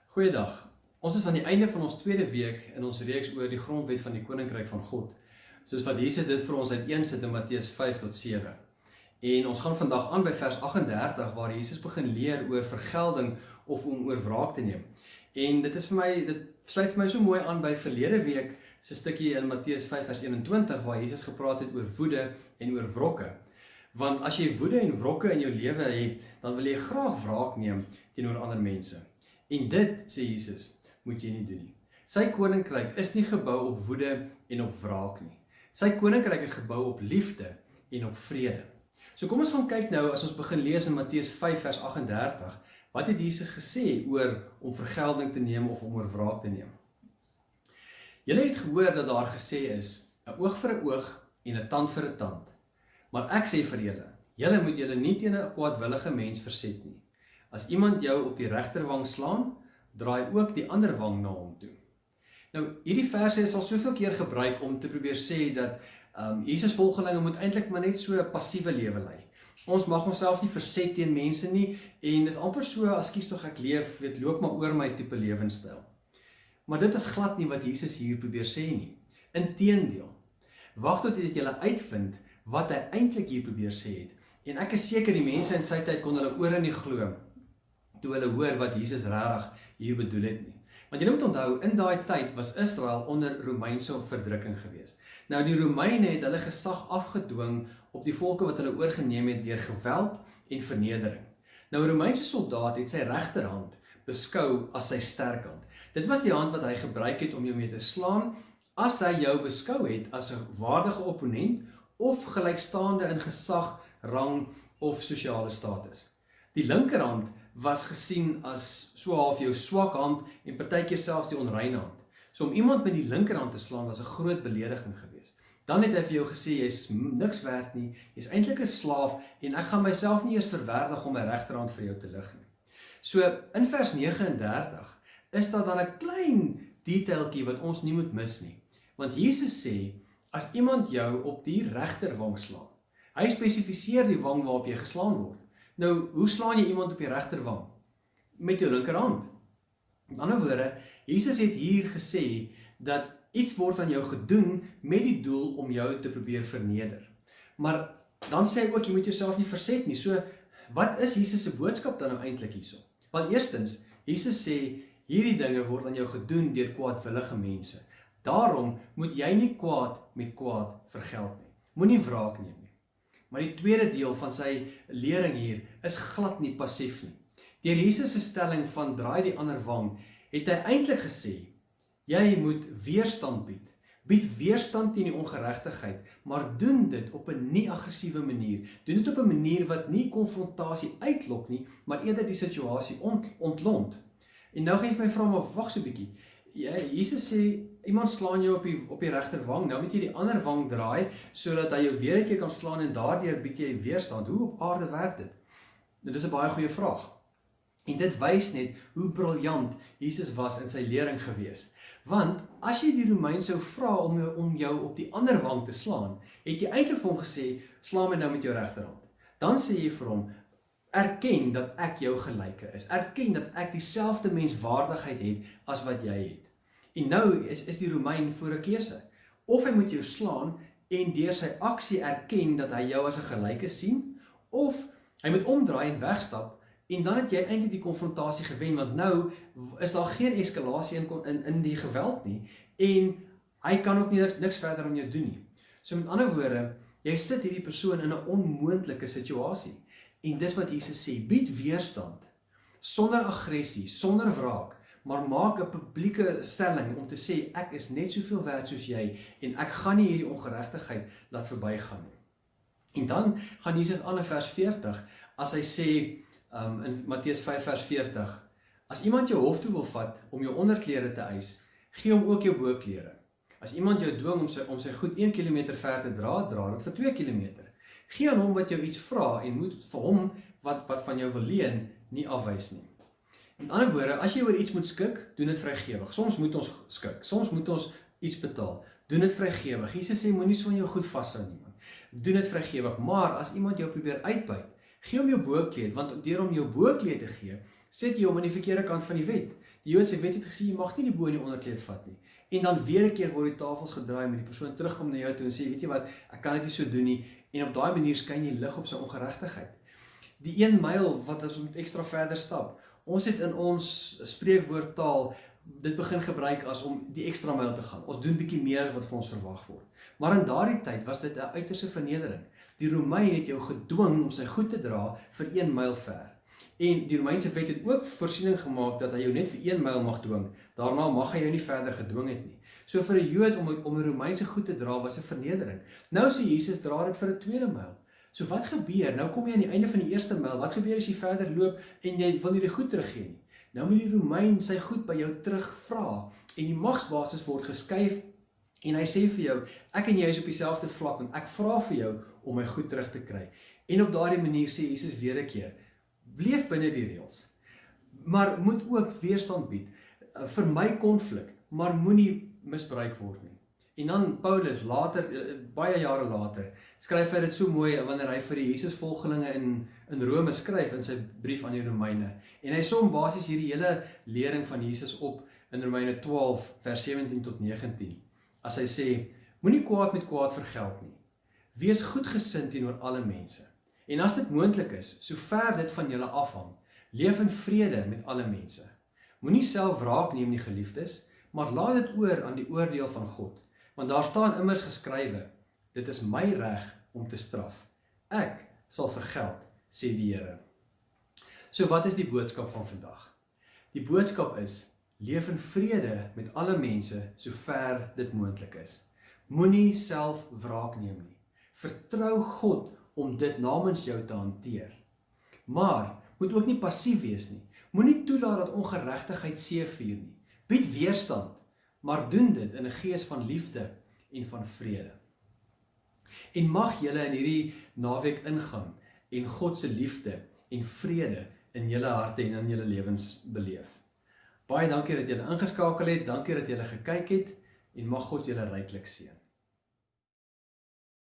Goeiedag. Ons is aan die einde van ons tweede week in ons reeks oor die grondwet van die Koninkryk van God. Soos wat Jesus dit vir ons uiteensit in Matteus 5 tot 7. En ons gaan vandag aan by vers 38 waar Jesus begin leer oor vergelding of om oor wraak te neem. En dit sluit vir my so mooi aan by verlede week se stukkie in Matteus 5 vers 21 waar Jesus gepraat het oor woede en oor wrokke. Want as jy woede en wrokke in jou lewe het, dan wil jy graag wraak neem teenoor ander mense. En dit, sê Jesus, moet jy nie doen nie. Sy koninkryk is nie gebou op woede en op wraak nie. Sy koninkryk is gebou op liefde en op vrede. So kom ons gaan kyk nou, as ons begin lees in Matteus 5 vers 38, wat het Jesus gesê oor om vergelding te neem of om oor wraak te neem? Julle het gehoor dat daar gesê is, 'n oog vir 'n oog en 'n tand vir 'n tand. Maar ek sê vir julle moet julle nie teen 'n kwaadwillige mens verset nie. As iemand jou op die regterwang slaan, draai ook die ander wang na hom toe. Nou, hierdie verse is al soveel keer gebruik om te probeer sê dat Jesus volgelinge moet eintlik maar net so 'n passiewe lewe lei. Ons mag onsself nie verset teen mense nie en dis amper so as kies tog ek leef, loop maar oor my tipe lewenstyl. Maar dit is glad nie wat Jesus hier probeer sê nie. Inteendeel, wag tot jy uitvind wat hy eintlik hier probeer sê het. En ek is seker die mense in sy tyd kon hulle ore nie glo toe hulle hoor wat Jesus regtig hier bedoel het nie. Want jy moet onthou, in daai tyd was Israel onder Romeinse verdrukking gewees. Nou die Romeine het hulle gesag afgedwing op die volke wat hulle oorgeneem het deur geweld en vernedering. Nou 'n Romeinse soldaat het sy regterhand beskou as sy sterkhand. Dit was die hand wat hy gebruik het om jou mee te slaan as hy jou beskou het as 'n waardige opponent of gelykstaande in gesag, rang of sosiale status. Die linkerhand was gesien as so half jou swak hand en partykeer selfs die onreine hand. So om iemand met die linkerhand te slaan was 'n groot belediging geweest. Dan het hy vir jou gesê, jy's niks werd nie, jy's eintlik 'n slaaf en ek gaan myself nie eers verwerdig om my regterhand vir jou te lig nie. So in vers 39 is daar dan 'n klein detailtjie wat ons nie moet mis nie. Want Jesus sê, as iemand jou op die regterwang slaan, hy spesifiseer die wang waarop jy geslaan word. Nou, hoe slaan jy iemand op die regterwang? Met jou linkerhand. In ander woorde, Jesus het hier gesê dat iets word aan jou gedoen met die doel om jou te probeer verneder. Maar dan sê hy ook, jy moet jouself nie verset nie. So, wat is Jesus se boodskap dan nou eintlik hierso? Want eerstens, Jesus sê, hierdie dinge word aan jou gedoen deur kwaadwillige mense. Daarom moet jy nie kwaad met kwaad vergeld nie. Moenie wraak neem nie. Maar die tweede deel van sy lering hier is glad nie passief nie. Deur Jesus se stelling van draai die ander wang, het hy eintlik gesê, jy moet weerstand bied. Bied weerstand teen die ongeregtigheid, maar doen dit op 'n nie-aggressiewe manier. Doen dit op 'n manier wat nie konfrontasie uitlok nie, maar eerder die situasie ontlont. En nou gaan jy vir my vra, maar wag so 'n bietjie. Jesus sê, iemand slaan jou op die regterwang, nou moet jy die ander wang draai, sodat hy jou weer 'n keer kan slaan en daardeur bied jy weerstand. Hoe op aarde werk dit? Nou, dis 'n baie goeie vraag. En dit wys net hoe briljant Jesus was in sy lering gewees. Want as jy die Romein sou vra om jou op die ander wang te slaan, het jy eintlik vir hom gesê, slaan my nou met jou regterhand. Dan sê jy vir hom, erken dat ek jou gelyke is. Erken dat ek dieselfde menswaardigheid het as wat jy het. En nou is die Romein voor 'n keuse. Of hy moet jou slaan en deur sy aksie erken dat hy jou as 'n gelyke sien, of hy moet omdraai en wegstap en dan het jy eintlik die konfrontasie gewen, want nou is daar geen eskalasie in die geweld nie en hy kan ook niks verder aan jou doen nie. So met ander woorde, jy sit hierdie persoon in 'n onmoontlike situasie. En dis wat Jesus sê, bied weerstand, sonder aggressie, sonder wraak, maar maak 'n publieke stelling om te sê, ek is net soveel werd soos jy, en ek gaan nie hierdie ongeregtigheid laat verbygaan nie. En dan gaan Jesus aan in vers 40, as hy sê, in Matteus 5 vers 40, as iemand jou hof toe wil vat, om jou onderklere te eis, gee hom ook jou boklere. As iemand jou dwing om sy goed 1 kilometer ver te dra dit vir 2 kilometer. Gee aan hom wat jou iets vra en moet vir hom wat van jou wil leen nie afwys nie. Met ander woorde, as jy oor iets moet skik, doen dit vrygewig. Soms moet ons skik, soms moet ons iets betaal. Doen dit vrygewig. Jesus sê moenie so aan jou goed vashou nie, man. Doen dit vrygewig, maar as iemand jou probeer uitbuit, Gee hom jou boekleed, want deur om jou boekleed te gee, sit jy hom aan die verkeerde kant van die wet. Die Joodse wet het gesê, jy mag nie die bo en die onderkleed vat nie. En dan weer 'n keer word die tafels gedraai, met die persoon terugkom na jou toe en sê, weet jy wat, ek kan dit nie so doen nie, en op daai manier skyn jy lig op sy ongeregtigheid. Die 1 myl, wat as ons extra verder stap, ons het in ons spreekwoordtaal dit begin gebruik as om die extra myl te gaan. Ons doen bietjie meer as wat vir ons verwag word. Maar in daardie tyd was dit 'n uiterste vernedering. Die Romein het jou gedwing om sy goed te dra vir 1 myl ver. En die Romeinse wet het ook voorsiening gemaak dat hy jou net vir 1 myl mag dwing. Daarna mag hy jou nie verder gedwing het nie. So vir 'n Jood om 'n Romeinse goed te dra was 'n vernedering. Nou sê Jesus, dra dit vir 'n tweede myl. So wat gebeur? Nou kom jy aan die einde van die eerste myl. Wat gebeur as jy verder loop en jy wil nie die goed teruggee nie? Nou moet die Romein sy goed by jou terugvra en die magsbasis word geskuif en hy sê vir jou, ek en jy is op dieselfde vlak want ek vra vir jou om my goed terug te kry. En op daardie manier sê Jesus weer 'n keer, leef binne die reëls, maar moet ook weerstand bied. Vermy konflik, maar moenie misbruik word nie. En dan Paulus later, baie jare later, skryf hy dit so mooi wanneer hy vir die Jesusvolgelinge in Rome skryf in sy brief aan die Romeine. En hy som basies hierdie hele lering van Jesus op in Romeine 12 vers 17 tot 19. As hy sê, moenie kwaad met kwaad vergeld nie. Wees goedgesind teenoor alle mense. En as dit moontlik is, sover dit van julle afhang, leef in vrede met alle mense. Moenie self wraak neem nie, geliefdes, maar laat dit oor aan die oordeel van God. Want daar staan immers geskrywe, dit is my reg om te straf. Ek sal vergeld, sê die Here. So wat is die boodskap van vandag? Die boodskap is, leef in vrede met alle mense, sover dit moontlik is. Moenie self wraak neem nie. Vertrou God om dit namens jou te hanteer. Maar, moet ook nie passief wees nie. Moenie toelaat dat ongeregtigheid seëvier nie. Bied weerstand, maar doen dit in 'n gees van liefde en van vrede. En mag julle in hierdie naweek ingaan en God se liefde en vrede in julle harte en in julle lewens beleef. Baie dankie dat julle ingeskakel het, dankie dat julle gekyk het en mag God julle ryklik seën.